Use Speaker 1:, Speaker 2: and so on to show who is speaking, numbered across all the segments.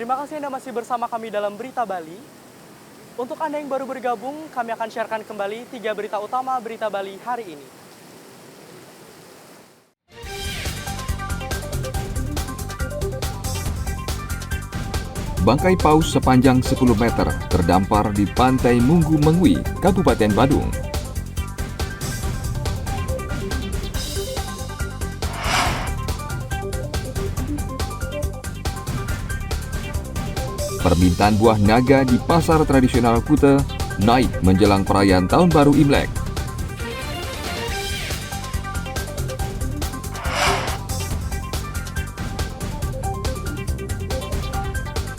Speaker 1: Terima kasih Anda masih bersama kami dalam Berita Bali. Untuk Anda yang baru bergabung, kami akan sharekan kembali 3 berita utama Berita Bali hari ini.
Speaker 2: Bangkai paus sepanjang 10 meter terdampar di Pantai Munggu Mengwi, Kabupaten Badung. Permintaan buah naga di pasar tradisional Kuta naik menjelang perayaan Tahun Baru Imlek.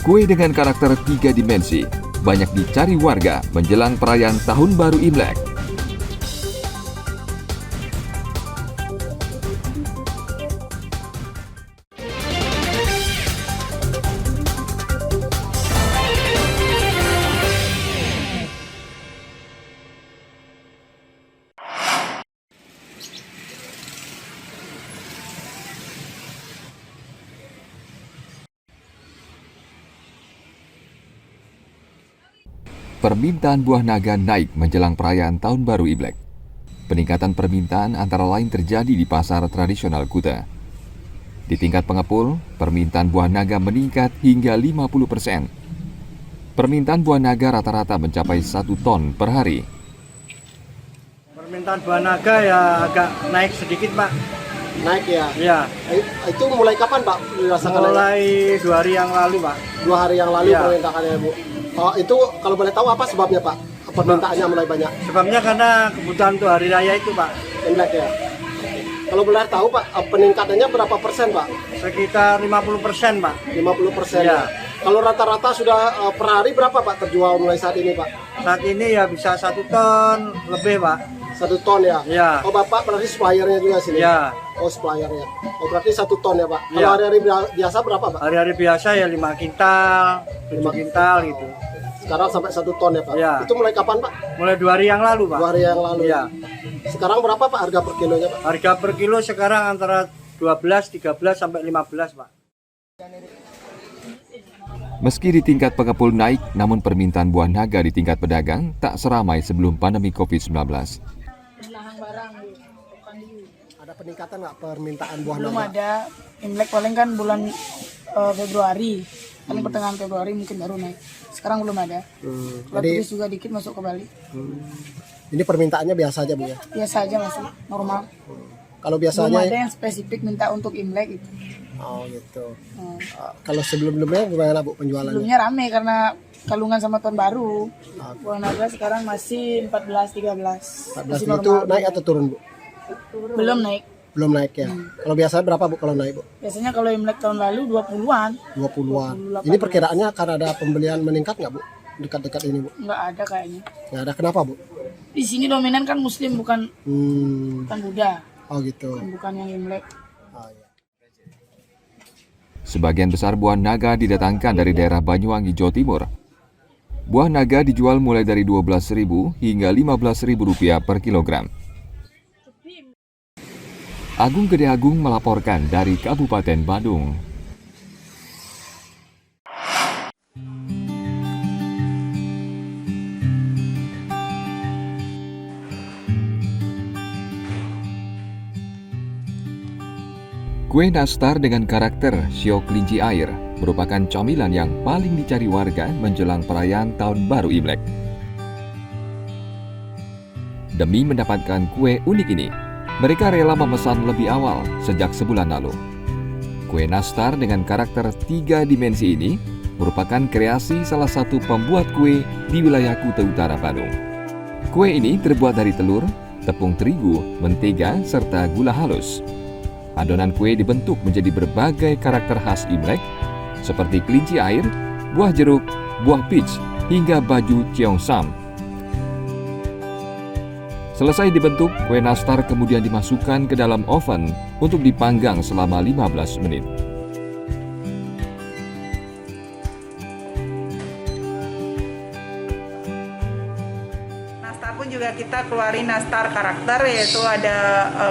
Speaker 2: Kue dengan karakter 3 dimensi banyak dicari warga menjelang perayaan Tahun Baru Imlek. Permintaan buah naga naik menjelang perayaan Tahun Baru Imlek. Peningkatan permintaan antara lain terjadi di pasar tradisional Kuta. Di tingkat pengepul, permintaan buah naga meningkat hingga 50%. Permintaan buah naga rata-rata mencapai 1 ton per hari.
Speaker 3: Permintaan buah naga ya agak naik sedikit, Pak.
Speaker 4: Naik ya?
Speaker 3: Iya.
Speaker 4: Itu mulai kapan, Pak, dirasakan?
Speaker 3: Mulai 2 hari yang lalu, Pak.
Speaker 4: 2 hari yang lalu
Speaker 3: Ya.
Speaker 4: permintaannya, Bu. Oh, itu kalau boleh tahu apa sebabnya, Pak? Permintaannya mulai banyak.
Speaker 3: Sebabnya karena kebutuhan untuk hari raya itu, Pak.
Speaker 4: Imlek ya? Kalau boleh tahu, Pak, peningkatannya berapa persen, Pak?
Speaker 3: Sekitar 50%, Pak.
Speaker 4: 50%
Speaker 3: Ya.
Speaker 4: ya? Kalau rata-rata sudah per hari berapa, Pak, terjual mulai saat ini, Pak?
Speaker 3: Saat ini ya bisa 1 ton lebih, Pak.
Speaker 4: 1 ton ya?
Speaker 3: Ya.
Speaker 4: Oh, Bapak berarti suppliernya juga sini?
Speaker 3: Ya.
Speaker 4: Oh, suppliernya. Oh, berarti 1 ton ya, Pak?
Speaker 3: Ya.
Speaker 4: Kalau hari-hari biasa berapa, Pak?
Speaker 3: Hari-hari biasa ya 5 kintal, 7 kintal gitu.
Speaker 4: Sekarang sampai 1 ton ya, Pak?
Speaker 3: Ya.
Speaker 4: Itu mulai kapan, Pak?
Speaker 3: Mulai 2 hari yang lalu, Pak.
Speaker 4: 2 hari yang lalu.
Speaker 3: Ya.
Speaker 4: Sekarang berapa, Pak, harga per kilonya, Pak?
Speaker 3: Harga per kilo sekarang antara 12, 13 sampai 15, Pak.
Speaker 2: Meski di tingkat pengepul naik, namun permintaan buah naga di tingkat pedagang tak seramai sebelum pandemi COVID-19.
Speaker 4: Ada peningkatan nggak permintaan buah
Speaker 5: Belum
Speaker 4: naga?
Speaker 5: ada. Imlek paling kan bulan Februari, paling pertengahan Februari mungkin baru naik. Sekarang belum ada. Kalau
Speaker 4: Jadi
Speaker 5: turis juga dikit masuk ke Bali.
Speaker 4: ini permintaannya biasa aja, Bu ya?
Speaker 5: Biasa aja masih normal.
Speaker 4: Kalau
Speaker 5: Belum
Speaker 4: biasanya,
Speaker 5: ada yang spesifik minta untuk Imlek gitu.
Speaker 4: oh gitu.
Speaker 5: Hmm.
Speaker 4: Kalau sebelum-sebelumnya gimana, Bu, penjualannya?
Speaker 5: Sebelumnya rame karena kalungan sama tahun baru. Buah naga sekarang masih 14, 13.
Speaker 4: 14
Speaker 5: Masih
Speaker 4: itu
Speaker 5: normal.
Speaker 4: naik atau turun, Bu?
Speaker 5: Belum naik.
Speaker 4: Belum naik ya? Kalau biasanya berapa, Bu, kalau naik, Bu?
Speaker 5: Biasanya kalau Imlek tahun lalu 20-an.
Speaker 4: 20-an.
Speaker 5: 20,
Speaker 4: Ini perkiraannya akan ada pembelian meningkat nggak, Bu? Dekat-dekat ini, Bu?
Speaker 5: Nggak ada kayaknya.
Speaker 4: Nggak ada. Kenapa, Bu?
Speaker 5: Di sini dominan kan Muslim bukan Buddha.
Speaker 4: Oh gitu.
Speaker 5: Bukan yang Imlek.
Speaker 4: Oh, iya.
Speaker 2: Sebagian besar buah naga didatangkan dari daerah Banyuwangi, Jawa Timur. Buah naga dijual mulai dari Rp12.000 hingga Rp15.000 per kilogram. Agung Gede Agung melaporkan dari Kabupaten Badung. Kue nastar dengan karakter siok kelinci air merupakan camilan yang paling dicari warga menjelang perayaan Tahun Baru Imlek. Demi mendapatkan kue unik ini, mereka rela memesan lebih awal sejak sebulan lalu. Kue nastar dengan karakter 3 dimensi ini merupakan kreasi salah satu pembuat kue di wilayah Kuta Utara, Badung. Kue ini terbuat dari telur, tepung terigu, mentega, serta gula halus. Adonan kue dibentuk menjadi berbagai karakter khas Imlek, seperti kelinci air, buah jeruk, buah peach, hingga baju cheongsam. Selesai dibentuk, kue nastar kemudian dimasukkan ke dalam oven untuk dipanggang selama 15 menit.
Speaker 6: Nastar pun juga kita keluarin nastar karakter, yaitu ada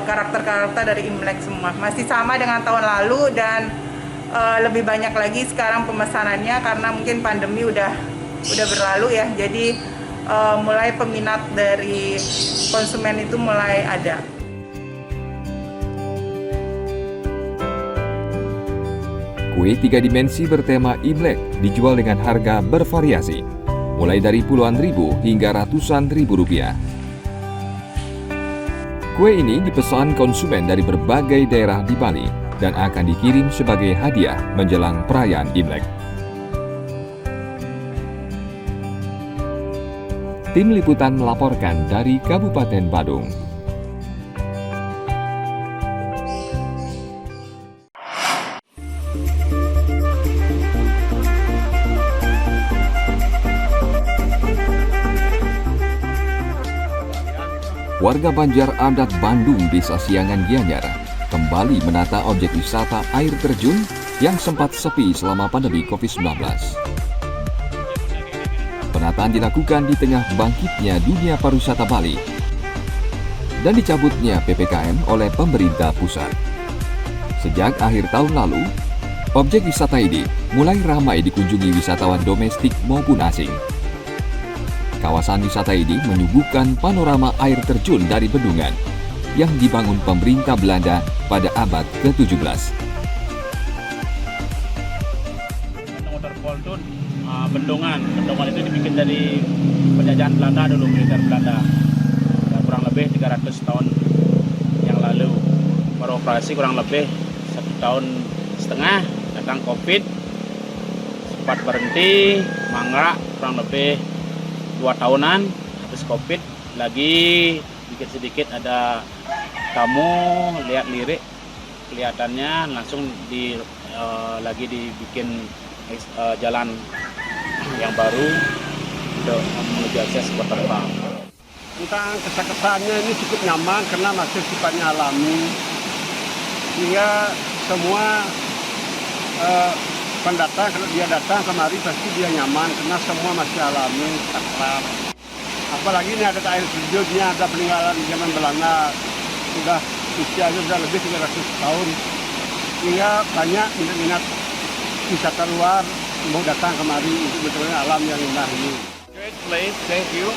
Speaker 6: karakter-karakter dari Imlek semua. Masih sama dengan tahun lalu dan lebih banyak lagi sekarang pemesanannya karena mungkin pandemi udah berlalu ya. Jadi mulai peminat dari konsumen itu mulai ada.
Speaker 2: Kue 3 dimensi bertema Imlek dijual dengan harga bervariasi, mulai dari puluhan ribu hingga ratusan ribu rupiah. Kue ini dipesan konsumen dari berbagai daerah di Bali dan akan dikirim sebagai hadiah menjelang perayaan Imlek. Tim Liputan melaporkan dari Kabupaten Badung. Warga Banjar Adat Bandung, Desa Siangan, Gianyar, kembali menata objek wisata air terjun yang sempat sepi selama pandemi COVID-19. Penataan dilakukan di tengah bangkitnya dunia pariwisata Bali dan dicabutnya PPKM oleh pemerintah pusat. Sejak akhir tahun lalu, objek wisata ini mulai ramai dikunjungi wisatawan domestik maupun asing. Kawasan wisata ini menyuguhkan panorama air terjun dari bendungan yang dibangun pemerintah Belanda pada abad ke-17.
Speaker 7: Waterfall itu bendungan itu dibikin dari penjajahan Belanda dulu, militer Belanda. Ya, kurang lebih 300 tahun yang lalu. Beroperasi kurang lebih 1,5 tahun, datang COVID, sempat berhenti, mangkrak kurang lebih 2 tahunan, habis COVID lagi sedikit ada tamu lihat lirik, kelihatannya langsung lagi dibikin jalan yang baru untuk menuju akses waterfall.
Speaker 4: Tentang kesan-kesannya ini cukup nyaman karena masih sifatnya alami, sehingga semua pendatang kalau dia datang kemari pasti dia nyaman karena semua masih alami, akrab. Apalagi ini ada air terjun, ini ada peninggalan zaman Belanda, sudah usianya sudah lebih 300 tahun, sehingga banyak minat wisata luar mau datang kemari. Itu betulnya alam yang indah ini.
Speaker 8: Great place, thank you.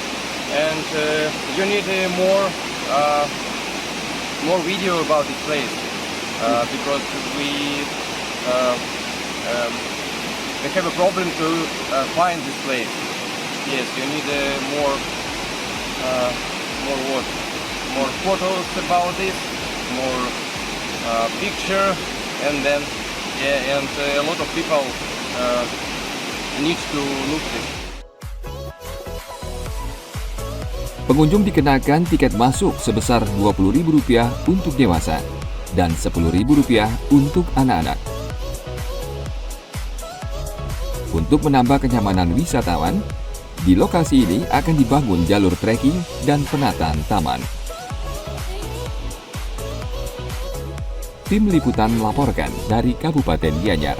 Speaker 8: And you need more video about this place because we have a problem to find this place. Yes, you need more work, more photos about this, more picture, and then and a lot of people need to look this.
Speaker 2: Pengunjung dikenakan tiket masuk sebesar Rp20.000 untuk dewasa dan Rp10.000 untuk anak-anak. Untuk menambah kenyamanan wisatawan, di lokasi ini akan dibangun jalur trekking dan penataan taman. Tim Liputan melaporkan dari Kabupaten Gianyar.